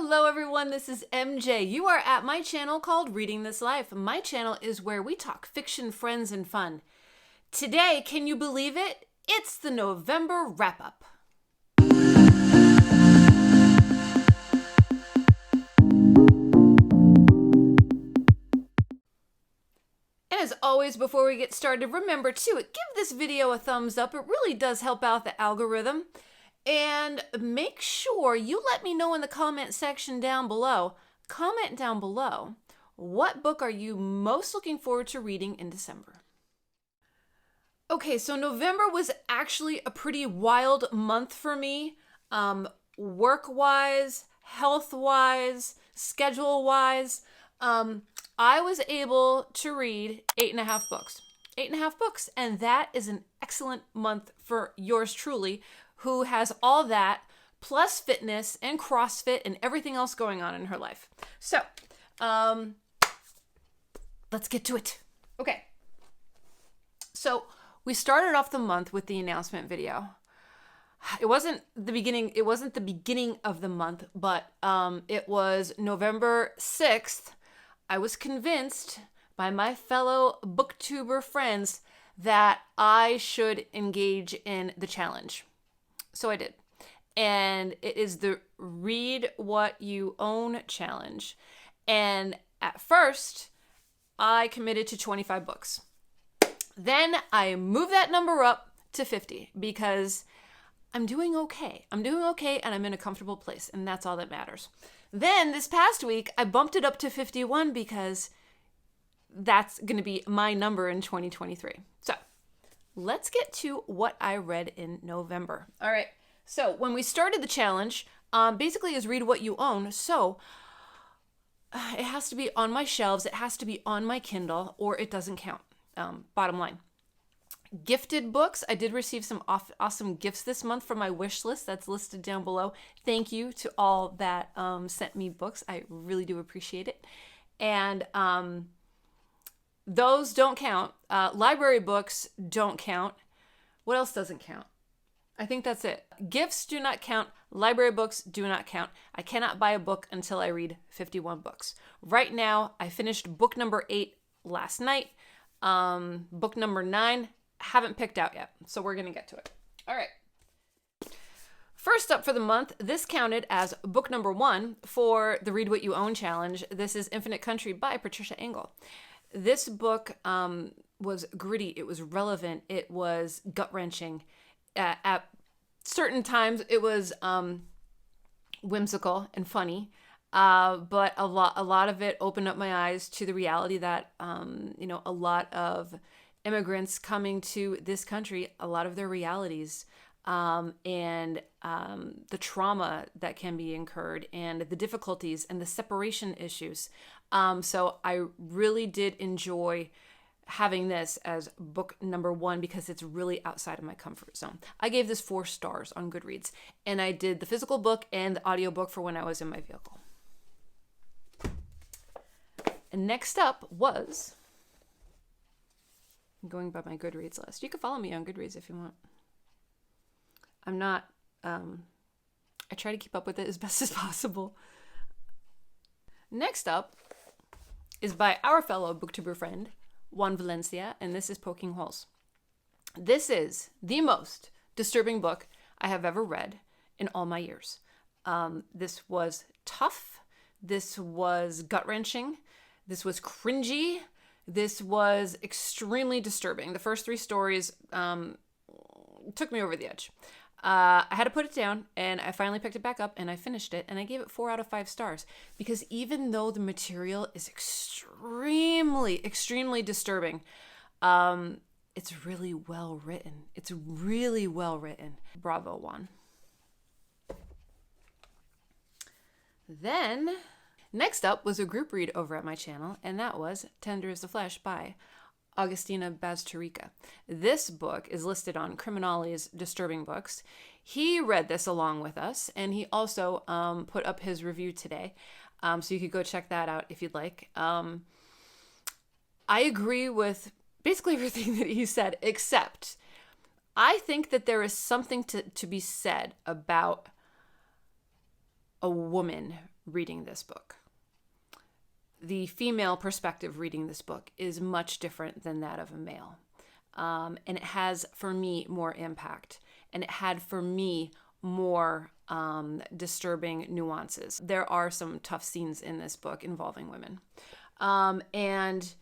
Hello everyone, this is MJ. You are at my channel called Reading This Life. My channel is where we talk fiction, friends, and fun. Today, can you believe it? It's the November wrap-up. And as always, before we get started, remember to give this video a thumbs up. It really does help out the algorithm. And make sure you let me know in the comment section down below. Comment down below, what book are you most looking forward to reading in December? Okay, so November was actually a pretty wild month for me. Work-wise, health-wise, schedule-wise. I was able to read 8.5 books. 8.5 books, and that is an excellent month for yours truly, who has all that, plus fitness and CrossFit and everything else going on in her life. So, let's get to it. Okay. So, we started off the month with the announcement video. It wasn't the beginning of the month, but it was November 6th. I was convinced by my fellow booktuber friends that I should engage in the challenge. So I did. And it is the Read What You Own challenge. And at first, I committed to 25 books. Then I moved that number up to 50 because I'm doing okay. I'm doing okay and I'm in a comfortable place, and that's all that matters. Then this past week, I bumped it up to 51 because that's going to be my number in 2023. So let's get to what I read in November. All right. So when we started the challenge, basically is read what you own. So it has to be on my shelves. It has to be on my Kindle or it doesn't count. Bottom line. Gifted books. I did receive some awesome gifts this month from my wish list that's listed down below. Thank you to all that sent me books. I really do appreciate it. And those don't count. Library books don't count. What else doesn't count? I think that's it. Gifts do not count. Library books do not count. I cannot buy a book until I read 51 books. Right now, I finished book number 8 last night. Book number 9, haven't picked out yet. So we're going to get to it. All right. First up for the month, this counted as book number 1 for the Read What You Own challenge. This is Infinite Country by Patricia Engel. This book was gritty, it was relevant, it was gut-wrenching. At certain times, it was whimsical and funny, but a lot of it opened up my eyes to the reality that a lot of immigrants coming to this country, a lot of their realities and the trauma that can be incurred and the difficulties and the separation issues. So I really did enjoy having this as book number 1 because it's really outside of my comfort zone. I gave this 4 stars on Goodreads, and I did the physical book and the audiobook for when I was in my vehicle. And next up was, I'm going by my Goodreads list. You can follow me on Goodreads if you want. I'm not, I try to keep up with it as best as possible. Next up is by our fellow booktuber friend, Juan, Valencia, and this is Poking Holes. This is the most disturbing book I have ever read in all my years. This was tough. This was gut-wrenching. This was cringy. This was extremely disturbing. The first 3 stories took me over the edge. I had to put it down, and I finally picked it back up, and I finished it, and I gave it 4 out of 5 stars because even though the material is extremely, extremely disturbing, it's really well written. It's really well written. Bravo, Juan. Then, next up was a group read over at my channel, and that was Tender as the Flesh by Agustina Bazterrica. This book is listed on Criminali's Disturbing Books. He read this along with us, and he also put up his review today, so you could go check that out if you'd like. I agree with basically everything that he said, except I think that there is something to be said about a woman reading this book. The female perspective reading this book is much different than that of a male. And it has, for me, more impact. And it had, for me, more disturbing nuances. There are some tough scenes in this book involving women. And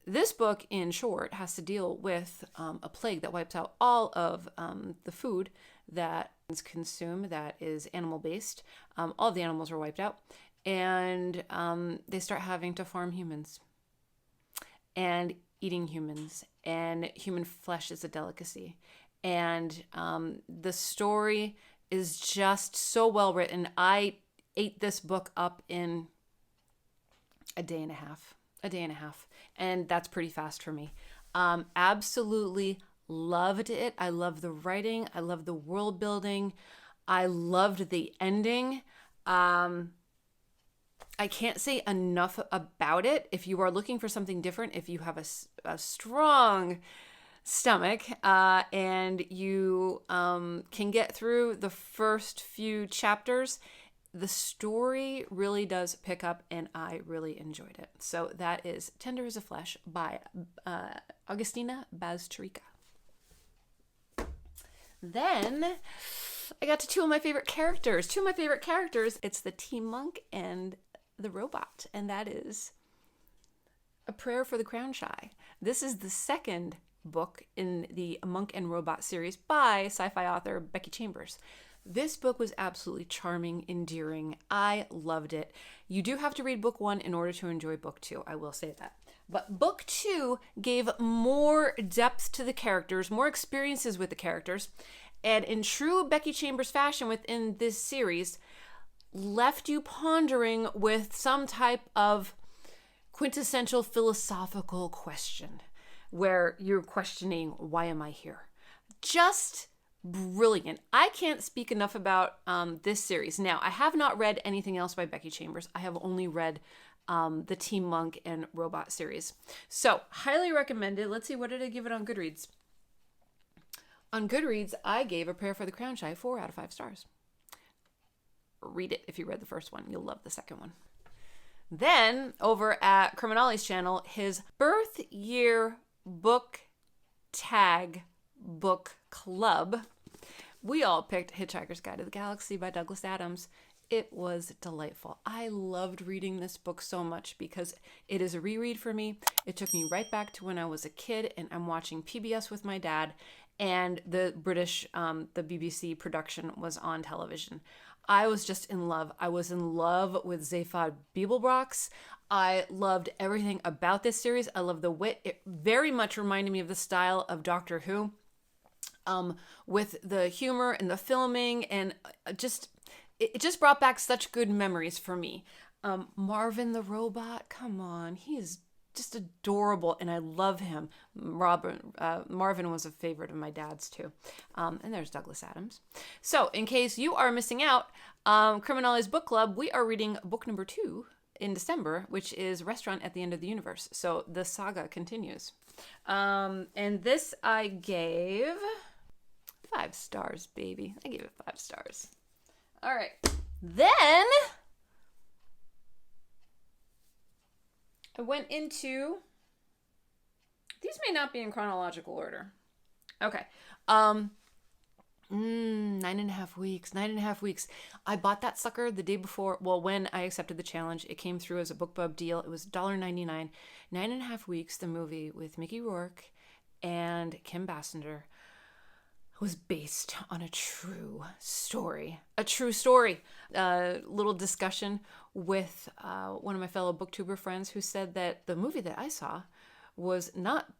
this book, in short, has to deal with a plague that wipes out all of the food that is consumed that is animal-based. All of the animals are wiped out. And they start having to farm humans and eating humans. And human flesh is a delicacy. And the story is just so well written. I ate this book up in a day and a half. And that's pretty fast for me. Absolutely loved it. I love the writing. I love the world building. I loved the ending. I can't say enough about it. If you are looking for something different, if you have a strong stomach and you can get through the first few chapters, the story really does pick up and I really enjoyed it. So that is Tender as a Flesh by Augustina Bazterrica. Then I got to two of my favorite characters. It's the tea monk and the robot, and that is A Prayer for the Crown Shy. This is the second book in the Monk and Robot series by sci-fi author Becky Chambers. This book was absolutely charming, endearing. I loved it. You do have to read book 1 in order to enjoy book 2. I will say that. But book 2 gave more depth to the characters, more experiences with the characters, and in true Becky Chambers fashion within this series, left you pondering with some type of quintessential philosophical question where you're questioning, why am I here? Just brilliant. I can't speak enough about this series. Now, I have not read anything else by Becky Chambers. I have only read the Team Monk and Robot series. So, highly recommended. Let's see, what did I give it on Goodreads? On Goodreads, I gave A Prayer for the Crown Shy 4 out of 5 stars. Read it if you read the first one. You'll love the second one. Then, over at Criminali's channel, his birth year book tag book club, we all picked Hitchhiker's Guide to the Galaxy by Douglas Adams. It was delightful. I loved reading this book so much because it is a reread for me. It took me right back to when I was a kid and I'm watching PBS with my dad, and the BBC production was on television. I was just in love. I was in love with Zaphod Beeblebrox. I loved everything about this series. I love the wit. It very much reminded me of the style of Doctor Who, with the humor and the filming, and it just brought back such good memories for me. Marvin the robot, come on, he is just adorable, and I love him. Marvin was a favorite of my dad's too. And there's Douglas Adams. So, in case you are missing out, Criminali's Book Club, we are reading book number 2 in December, which is Restaurant at the End of the Universe. So, the saga continues. And this I gave 5 stars, baby. I gave it 5 stars. All right. Then I went into, these may not be in chronological order. Okay. 9.5 weeks. 9.5 weeks. I bought that sucker the day before. Well, when I accepted the challenge, it came through as a BookBub deal. It was $1.99. 9.5 weeks, the movie with Mickey Rourke and Kim Basinger, was based on a true story. A true story. Little discussion with one of my fellow booktuber friends who said that the movie that I saw was not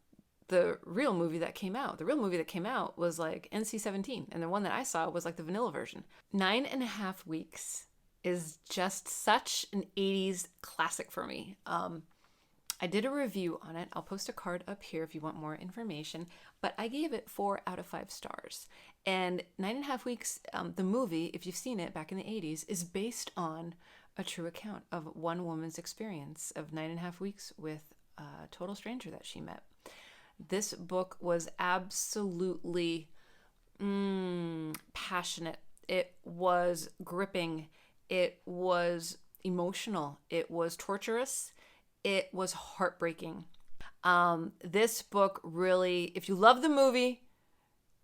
the real movie that came out. The real movie that came out was like NC-17, and the one that I saw was like the vanilla version. 9.5 weeks is just such an 80s classic for me. I did a review on it. I'll post a card up here if you want more information, but I gave it 4 out of 5 stars. And 9.5 weeks, the movie, if you've seen it back in the 80s, is based on a true account of one woman's experience of 9.5 weeks with a total stranger that she met. This book was absolutely passionate. It was gripping. It was emotional. It was torturous. It was heartbreaking. This book really, if you love the movie,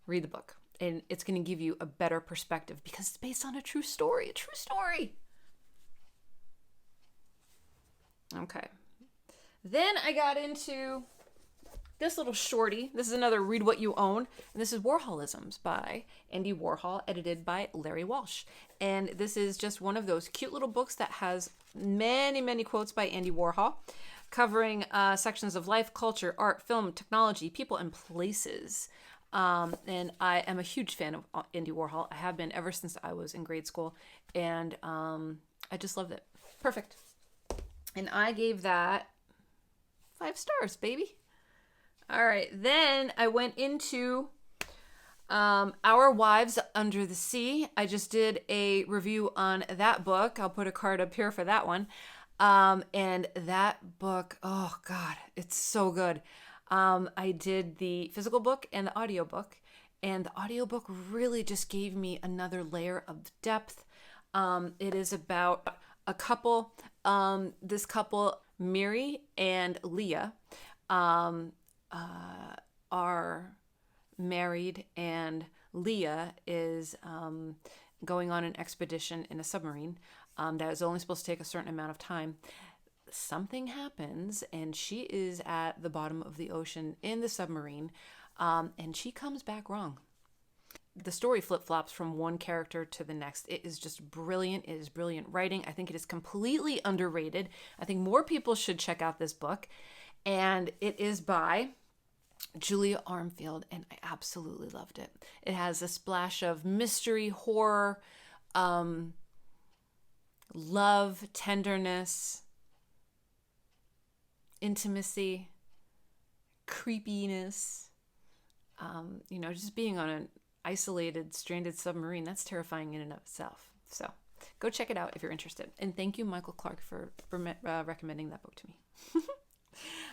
read the book. And it's going to give you a better perspective because it's based on a true story. A true story. Okay. Then I got into this little shorty. This is another Read What You Own. And this is Warhol-isms by Andy Warhol, edited by Larry Walsh. And this is just one of those cute little books that has many, many quotes by Andy Warhol, covering sections of life, culture, art, film, technology, people, and places. And I am a huge fan of Andy Warhol. I have been ever since I was in grade school. And I just loved it. Perfect. And I gave that 5 stars, baby. All right. Then I went into Our Wives Under the Sea. I just did a review on that book. I'll put a card up here for that one. And that book, oh God, it's so good. I did the physical book and the audiobook, and the audiobook really just gave me another layer of depth. It is about a couple, this couple, Miri and Leah, are married, and Leah is going on an expedition in a submarine that is only supposed to take a certain amount of time. Something happens, and she is at the bottom of the ocean in the submarine, and she comes back wrong. The story flip-flops from one character to the next. It is just brilliant. It is brilliant writing. I think it is completely underrated. I think more people should check out this book. And it is by Julia Armfield, and I absolutely loved it. It has a splash of mystery, horror, love, tenderness, intimacy, creepiness. Just being on an isolated, stranded submarine, that's terrifying in and of itself. So go check it out if you're interested. And thank you, Michael Clark, for recommending that book to me.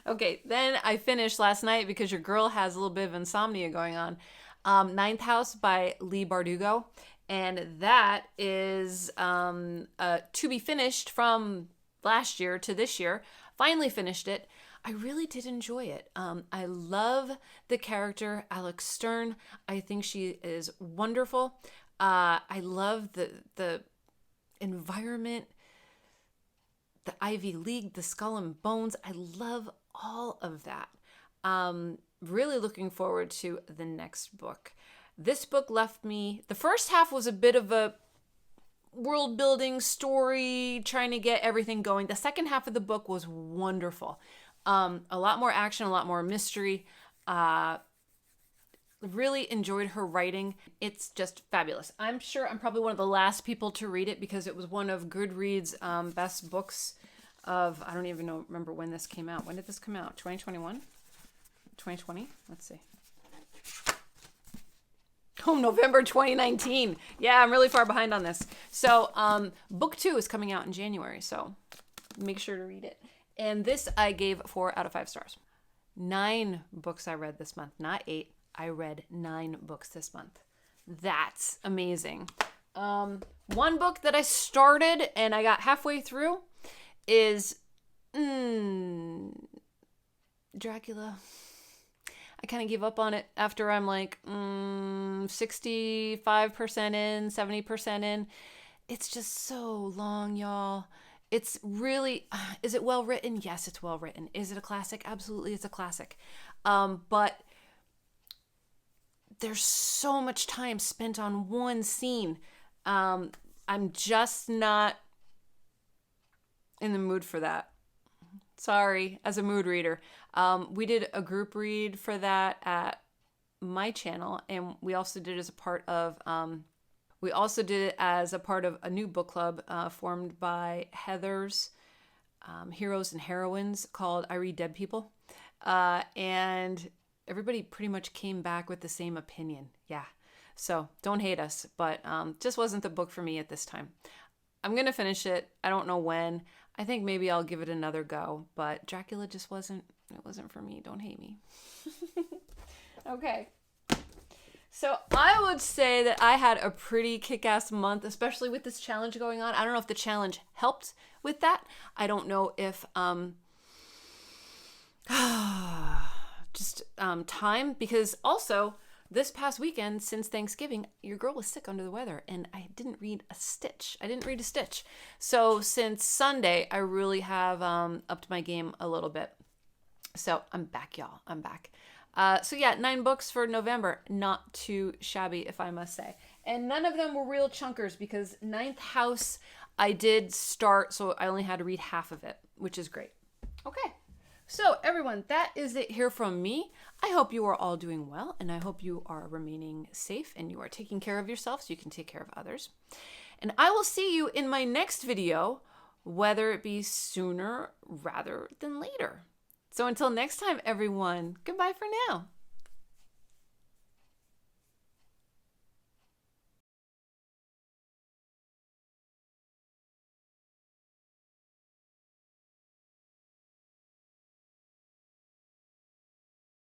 Okay, then I finished last night, because your girl has a little bit of insomnia going on, Ninth House by Leigh Bardugo. And that is to be finished from last year to this year. Finally finished it. I really did enjoy it. I love the character Alex Stern. I think she is wonderful. I love the environment, the Ivy League, the Skull and Bones. I love all of that. Really looking forward to the next book. This book left me, the first half was a bit of a world building story, trying to get everything going. The second half of the book was wonderful. A lot more action, a lot more mystery. Really enjoyed her writing. It's just fabulous. I'm sure I'm probably one of the last people to read it, because it was one of Goodreads' best books of, I don't even remember when this came out. When did this come out? 2021? 2020? Let's see. Oh, November 2019. Yeah, I'm really far behind on this. So book 2 is coming out in January, so make sure to read it. And this I gave 4 out of 5 stars. 9 books I read this month, not 8. I read 9 books this month. That's amazing. One book that I started and I got halfway through is Dracula. I kind of gave up on it after I'm like 65% in, 70% in. It's just so long, y'all. It's really, is it well written? Yes, it's well written. Is it a classic? Absolutely, it's a classic. But there's so much time spent on one scene. I'm just not in the mood for that. Sorry, as a mood reader. We did a group read for that at my channel, and we also did it as a part of a new book club formed by Heather's Heroes and Heroines called I Read Dead People. And everybody pretty much came back with the same opinion. Yeah. So don't hate us, but just wasn't the book for me at this time. I'm going to finish it. I don't know when. I think maybe I'll give it another go, but Dracula just wasn't for me. Don't hate me. Okay. So I would say that I had a pretty kick-ass month, especially with this challenge going on. I don't know if the challenge helped with that. I don't know if time, because also this past weekend since Thanksgiving, your girl was sick under the weather and I didn't read a stitch. So since Sunday, I really have upped my game a little bit. So I'm back, y'all. I'm back. So yeah, 9 books for November. Not too shabby, if I must say. And none of them were real chunkers because 9th House I did start, so I only had to read half of it, which is great. Okay. So everyone, that is it here from me. I hope you are all doing well, and I hope you are remaining safe and you are taking care of yourself so you can take care of others. And I will see you in my next video, whether it be sooner rather than later. So until next time, everyone, goodbye for now.